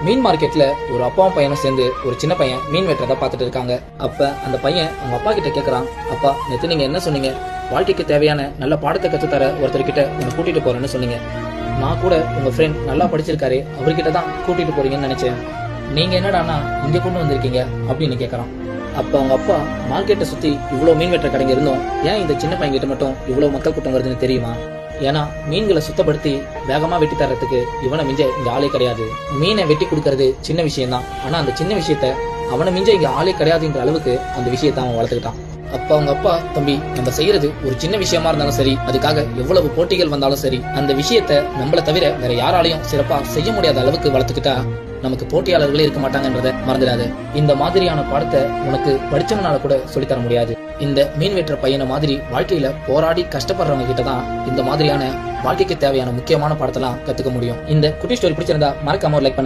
மீன் மார்க்கெட்ல ஒரு அப்பாவும் பையனும் சேர்ந்து ஒரு சின்ன பையன் மீன் வெட்டுறத பார்த்துட்டு இருக்காங்க. அப்ப அந்த பையன் அவங்க அப்பா கிட்ட கேக்குறான், அப்பா நேத்து நீங்க என்ன சொன்னீங்க? வாழ்க்கைக்கு தேவையான நல்ல பாடத்தை கற்றுத்தர ஒருத்தர்கிட்ட உன்னை கூட்டிட்டு போறேன்னு சொன்னீங்க. நான் கூட உங்க ஃப்ரெண்ட் நல்லா படிச்சிருக்காரு, அவர்கிட்ட தான் கூட்டிட்டு போறீங்கன்னு நினைச்சேன். நீங்க என்னடானா இங்க கொண்டு வந்திருக்கீங்க அப்படின்னு கேக்குறான். அப்ப அவங்க அப்பா, மார்க்கெட்டை சுத்தி இவ்வளவு மீன் வெட்டுற கடைங்க இருந்தோம், ஏன் இந்த சின்ன பையன் கிட்ட மட்டும் இவ்வளவு மக்கள் கூட்டம் வருதுன்னு தெரியுமா? ஏன்னா மீன்களை சுத்தப்படுத்தி வேகமா வெட்டி தர்றதுக்கு இவனை மிஞ்ச இங்க ஆளே கிடையாது. மீனை வெட்டி கொடுக்கறது சின்ன விஷயம் தான், ஆனா அந்த சின்ன விஷயத்த அவனை மிஞ்ச இங்க ஆளே கிடையாதுன்ற அளவுக்கு அந்த விஷயத்த அவன் வளர்த்துக்கிட்டான். அப்ப அவங்க அப்பா, தம்பி நம்ம செய்யறது ஒரு சின்ன விஷயமா இருந்தாலும் சரி, அதுக்காக எவ்வளவு போட்டிகள் வந்தாலும் சரி, அந்த விஷயத்த நம்மள தவிர வேற யாராலையும் சிறப்பா செய்ய முடியாத அளவுக்கு வளர்த்துக்கிட்டா நமக்கு போட்டியாளர்களே இருக்க மாட்டாங்கன்றத மறந்துடாது. இந்த மாதிரியான பாடத்தை உனக்கு படிச்சவனால கூட சொல்லித்தர முடியாது. இந்த மீன் வெட்டுற பையனை மாதிரி வாழ்க்கையில போராடி கஷ்டப்படுறவங்க கிட்ட தான் இந்த மாதிரியான வாழ்க்கைக்கு தேவையான முக்கியமான பாடத்தெல்லாம் கத்துக்க முடியும். இந்த குட்டி ஸ்டோரி பிடிச்சிருந்தா மறக்காம ஒரு லைக் பண்ணுங்க.